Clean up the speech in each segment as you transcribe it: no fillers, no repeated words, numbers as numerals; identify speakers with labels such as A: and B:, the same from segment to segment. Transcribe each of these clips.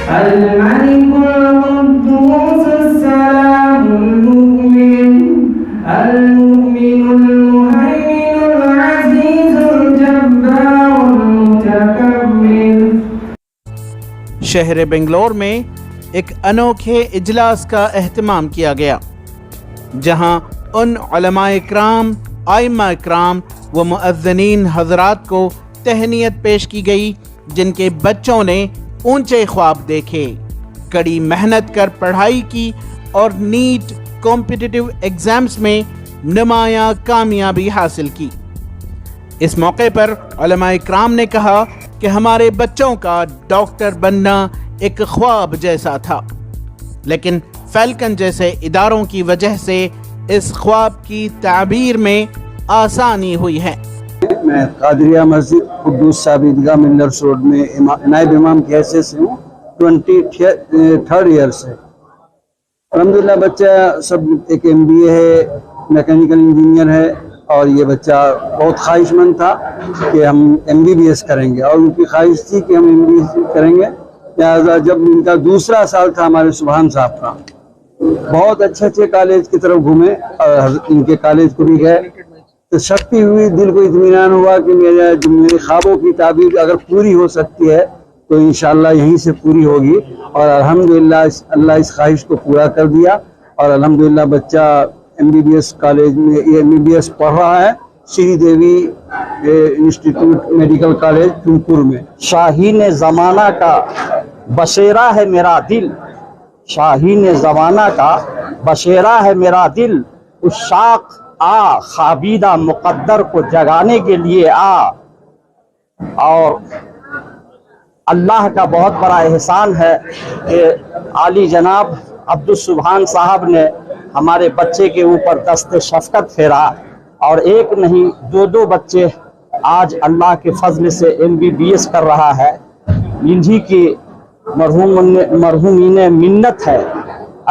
A: الملك القدوس السلام المؤمن المهيمن العزيز الجبار المتكبر۔
B: شہر بنگلور میں ایک انوکھے اجلاس کا اہتمام کیا گیا جہاں ان علماء اکرام، ائمہ اکرام و مؤذنین حضرات کو تہنیت پیش کی گئی جن کے بچوں نے اونچے خواب دیکھے، کڑی محنت کر پڑھائی کی اور نیٹ کمپٹیٹیو ایگزامز میں نمایاں کامیابی حاصل کی۔ اس موقع پر علماء اکرام نے کہا کہ ہمارے بچوں کا ڈاکٹر بننا ایک خواب جیسا تھا، لیکن فیلکن جیسے اداروں کی وجہ سے اس خواب کی تعبیر میں آسانی ہوئی ہے۔
C: میں قادریہ مسجد قدوس صاحب عیدگاہ ملرس روڈ میں نائب امام کی حیثیت سے ہوں، 23rd ایئر سے۔ الحمدللہ بچہ سب ایک MBA ہے، میکینیکل انجینئر ہے، اور یہ بچہ بہت خواہش مند تھا کہ ہم MBBS کریں گے، اور ان کی خواہش تھی کہ ہم MBBS کریں گے۔ لہٰذا جب ان کا دوسرا سال تھا ہمارے سبحان صاحب کا، بہت اچھے کالج کی طرف گھومے اور ان کے کالج کو بھی گئے تو شکتی ہوئی، دل کو اطمینان ہوا کہ میرے خوابوں کی تعبیر اگر پوری ہو سکتی ہے تو انشاءاللہ یہیں سے پوری ہوگی، اور الحمدللہ اللہ اس خواہش کو پورا کر دیا، اور الحمدللہ بچہ MBBS کالج میں MBBS پڑھ رہا ہے، شری دیوی انسٹیٹیوٹ میڈیکل کالج تمکور میں۔
D: شاہین زمانہ کا بشیرہ ہے میرا دل، شاہین زمانہ کا بشیرہ ہے میرا دل، عشاق آ خوابیدہ مقدر کو جگانے کے لیے آ۔ اور اللہ کا بہت بڑا احسان ہے کہ عالی جناب عبدالسبحان صاحب نے ہمارے بچے کے اوپر دست شفقت پھیرا، اور ایک نہیں دو بچے آج اللہ کے فضل سے MBBS کر رہا ہے۔ انہی کی مرحومین منت ہے،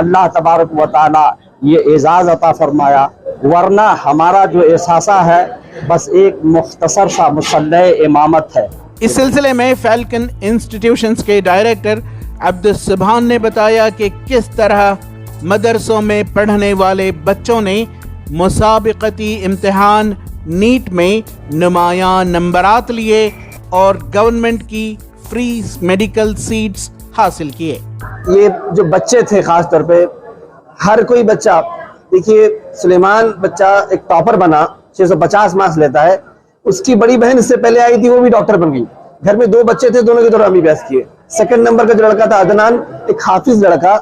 D: اللہ تبارک و تعالی یہ اعزاز عطا فرمایا، ورنہ ہمارا جو احساسہ ہے بس ایک مختصر سا مسلح امامت ہے۔
B: اس سلسلے میں فیلکن انسٹیٹیوشنز کے ڈائریکٹر عبدالسبحان نے بتایا کہ کس طرح مدرسوں میں پڑھنے والے بچوں نے مسابقتی امتحان نیٹ میں نمایاں نمبرات لیے اور گورنمنٹ کی فری میڈیکل سیٹس حاصل کیے۔
E: یہ جو بچے تھے خاص طور پہ ہر کوئی بچہ، دیکھیے سلیمان بچہ ایک ٹاپر بنا، 650 مارکس لیتا ہے، اس کی بڑی بہن اس سے پہلے آئی تھی، وہ بھی ڈاکٹر بن گئی۔ گھر میں 2 بچے تھے، دونوں کے دونوں MBBS کیے۔ سیکنڈ نمبر کا جو لڑکا تھا عدنان، ایک حافظ لڑکا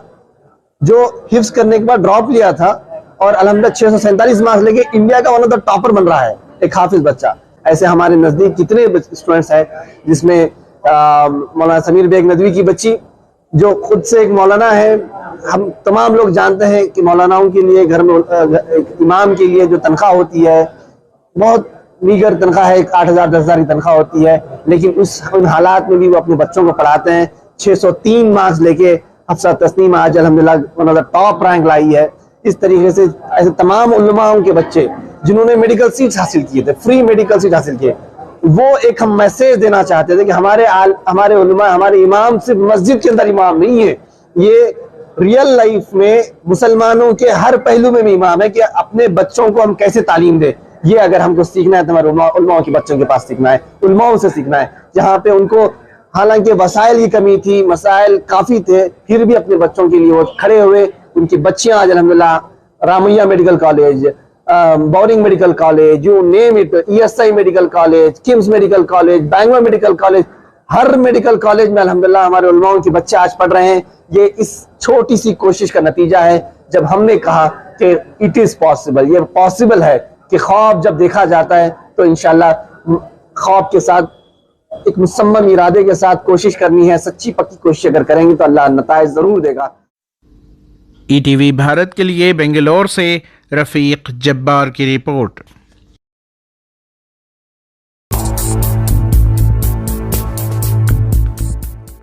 E: جو حفظ کرنے کے بعد ڈراپ لیا تھا اور الحمدللہ 647 مارکس لے کے انڈیا کا ون آف دا ٹاپر بن رہا ہے، ایک حافظ بچہ۔ ایسے ہمارے نزدیک کتنے اسٹوڈنٹس ہیں، جس میں مولانا سمیر بیگ ندوی کی بچی جو خود سے ایک مولانا ہے۔ ہم تمام لوگ جانتے ہیں کہ مولاناؤں کے لیے گھر میں امام کے لیے جو تنخواہ ہوتی ہے بہت میگر تنخواہ ہے، 8,000 10,000 کی تنخواہ ہوتی ہے، لیکن ان حالات میں بھی وہ اپنے بچوں کو پڑھاتے ہیں۔ 603 مارکس لے کے حفصہ تسنیم آج الحمدللہ ٹاپ رینک لائی ہے۔ اس طریقے سے ایسے تمام علماؤں کے بچے جنہوں نے میڈیکل سیٹس حاصل کیے تھے، فری میڈیکل سیٹ حاصل کیے، وہ ایک ہم میسیج دینا چاہتے تھے کہ ہمارے علماء، ہمارے امام صرف مسجد کے اندر امام نہیں ہے، یہ ریئل لائف میں مسلمانوں کے ہر پہلو میں بھی امام ہے کہ اپنے بچوں کو ہم کیسے تعلیم دیں۔ یہ اگر ہم کو سیکھنا ہے تو ہمارے علماء کے بچوں کے پاس سیکھنا ہے، علماء سے سیکھنا ہے، جہاں پہ ان کو حالانکہ وسائل کی کمی تھی، مسائل کافی تھے، پھر بھی اپنے بچوں کے لیے وہ کھڑے ہوئے۔ ان کی بچیاں آج الحمدللہ Ramaiah medical college, Bowring medical college, you name it, ESI medical college, KIMS medical college, Bangalore medical college, ہر میڈیکل کالج میں الحمدللہ ہمارے علماء کے بچے آج پڑھ رہے ہیں۔ یہ اس چھوٹی سی کوشش کا نتیجہ ہے، جب ہم نے کہا کہ اٹ از پاسبل، یہ پاسبل ہے کہ خواب جب دیکھا جاتا ہے تو انشاءاللہ خواب کے ساتھ ایک مصمم ارادے کے ساتھ کوشش کرنی ہے، سچی پکی کوشش اگر کریں گے تو اللہ نتائج ضرور دے گا۔
B: ETV بھارت کے لیے بنگلور سے رفیق جبار کی رپورٹ۔